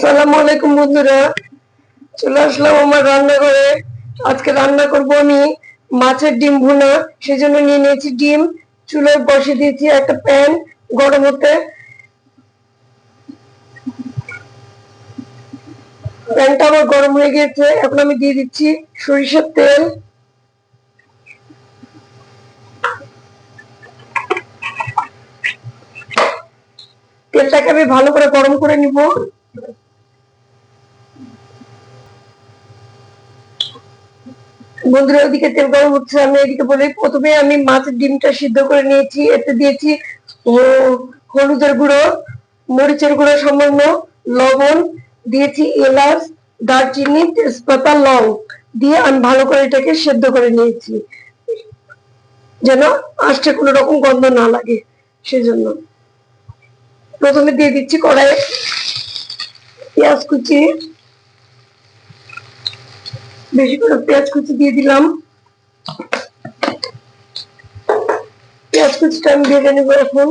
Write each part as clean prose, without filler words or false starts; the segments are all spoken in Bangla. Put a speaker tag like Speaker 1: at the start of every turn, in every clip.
Speaker 1: আসসালামু আলাইকুম বন্ধুরা, চলে আসলাম আমার রান্নাঘরে। আজকে রান্না করব আমি মাছের ডিম ভুনা। সেজন্য নিয়ে নিয়েছি ডিম, চুলায় বসিয়ে দিয়েছি একটা প্যান গরম হতে। প্যানটা আমার গরম হয়ে গেছে, এখন আমি দিয়ে দিচ্ছি সরিষার তেল। তেলটাকে আমি ভালো করে গরম করে নিব। বন্ধুরা, ওদিকে তেল গরম হচ্ছে, আমি এদিকে বলি প্রথমে আমি মাছের ডিমটা সিদ্ধ করে নিয়েছি। এতে দিয়েছি হলুদের গুঁড়ো, মরিচের গুঁড়ো সামান্য, লবণ দিয়েছি, এলাচ, দারচিনি, তেজপাতা, লং দিয়ে আমি ভালো করে এটাকে সেদ্ধ করে নিয়েছি, যেন আঁচটা কোনো রকম গন্ধ না লাগে। সেজন্য প্রথমে দিয়ে দিচ্ছি কড়াইয়ে পেঁয়াজ কুচি, বেশি করে পেঁয়াজ কুচি দিয়ে দিলাম। পেঁয়াজ কুচিটা আমি ভেজে নেবো এখন।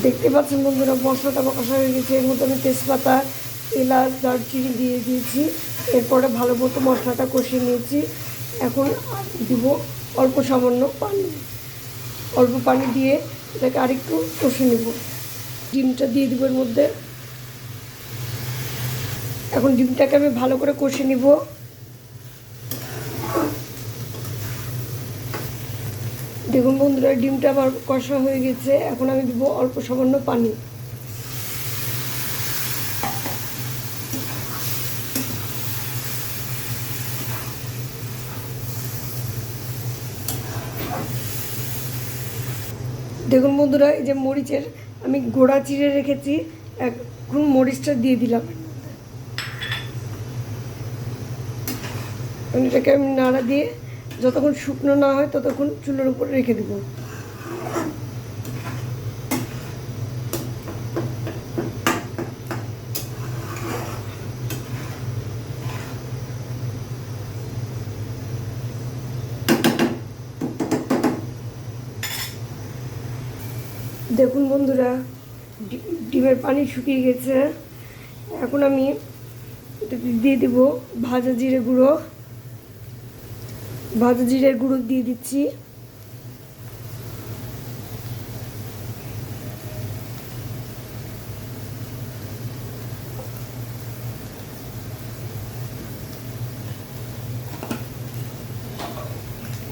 Speaker 1: দেখতে পাচ্ছেন বন্ধুরা, মশলাটা কষা হয়ে গেছে। এর মধ্যে আমি তেজপাতা, এলাচ, দারচিনি দিয়ে দিয়েছি। এরপরে ভালো মতো মশলাটা কষিয়ে নিয়েছি। এখন দিব অল্প সামান্য পানি। অল্প পানি দিয়ে এটাকে আরেকটু কষে নেব। ডিমটা দিয়ে দিব এর মধ্যে। এখন ডিমটাকে আমি ভালো করে কষে নিব। দেখুন বন্ধুরা, ডিমটা আমার কষা হয়ে গেছে। এখন আমি দিব অল্প সামান্য পানি। দেখুন বন্ধুরা, এই যে মরিচের আমি গোড়া চিড়ে রেখেছি, এখন মরিচটা দিয়ে দিলাম। এটাকে আমি নাড়া দিয়ে যতক্ষণ শুকনো না হয় ততক্ষণ চুলার উপরে রেখে দেব। দেখুন বন্ধুরা, ডিমের পানি শুকিয়ে গেছে। এখন আমি দিয়ে দিব ভাজা জিরে গুঁড়ো। ভাজা জিরের গুঁড়ো দিয়ে দিচ্ছি।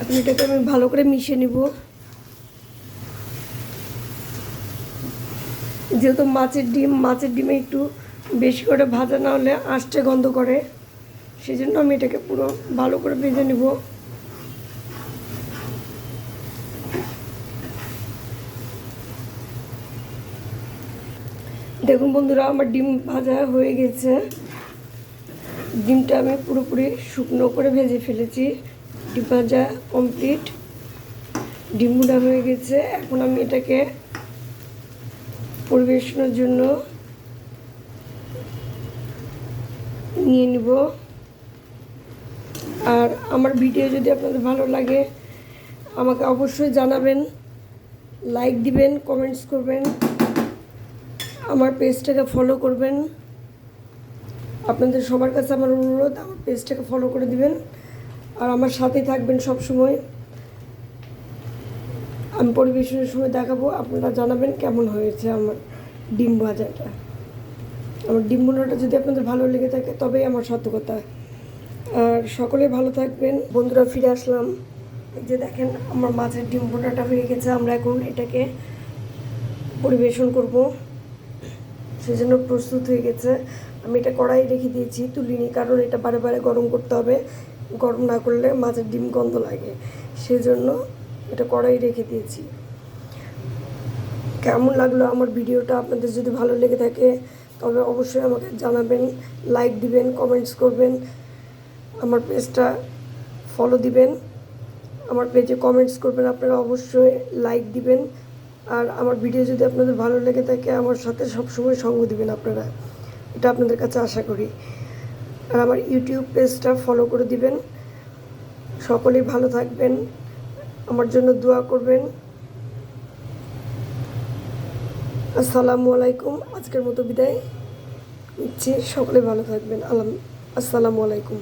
Speaker 1: এখন এটাকে আমি ভালো করে মিশিয়ে নিব। যেহেতু মাছের ডিমে একটু বেশি করে ভাজা না হলে আঁচটে গন্ধ করে, সেই জন্য আমি এটাকে পুরো ভালো করে ভেজে নেব। দেখুন বন্ধুরা, আমার ডিম ভাজা হয়ে গেছে। ডিমটা আমি পুরোপুরি শুকনো করে ভেজে ফেলেছি। ডিম ভাজা কমপ্লিট। ডিম ভুনা হয়ে গেছে। এখন আমি এটাকে পরিবেশনের জন্য নিয়ে নিব। আর আমার ভিডিও যদি আপনাদের ভালো লাগে আমাকে অবশ্যই জানাবেন, লাইক দিবেন, কমেন্টস করবেন, আমার পেজটাকে ফলো করবেন। আপনাদের সবার কাছে আমার অনুরোধ, আমার পেজটাকে ফলো করে দিবেন আর আমার সাথে থাকবেন সব সময়। আমি পরিবেশনের সময় দেখাবো, আপনারা জানাবেন কেমন হয়েছে আমার ডিম ভাজাটা। আমার ডিম ভুনাটা যদি আপনাদের ভালো লেগে থাকে তবেই আমার সার্থকতা। আর সকলে ভালো থাকবেন। বন্ধুরা, ফিরে আসলাম। এই যে দেখেন আমার মাছের ডিম ভুনাটা হয়ে গেছে। আমরা এখন এটাকে পরিবেশন করব, সেজন্য প্রস্তুত হয়ে গেছে। আমি এটা কড়াই রেখে দিয়েছি, তুলিনি, কারণ এটা বারে বারে গরম করতে হবে। গরম না করলে মাছের ডিম গন্ধ লাগে, সেজন্য এটা কড়াই রেখে দিয়েছি। কেমন লাগলো আমার ভিডিওটা? আপনাদের যদি ভালো লেগে থাকে তবে অবশ্যই আমাকে জানাবেন, লাইক দিবেন, কমেন্টস করবেন, আমার পেজটা ফলো দিবেন। আমার পেজে কমেন্টস করবেন, আপনারা অবশ্যই লাইক দিবেন। আর আমার ভিডিও যদি আপনাদের ভালো লেগে থাকে আমার সাথে সবসময় সঙ্গ দিবেন আপনারা, এটা আপনাদের কাছে আশা করি। আর আমার ইউটিউব পেজটা ফলো করে দিবেন। সকলেই ভালো থাকবেন, আমার জন্য দোয়া করবেন। আসসালামু আলাইকুম। আজকের মতো বিদায় নিচ্ছি। সকলে ভালো থাকবেন। আসসালামু আলাইকুম।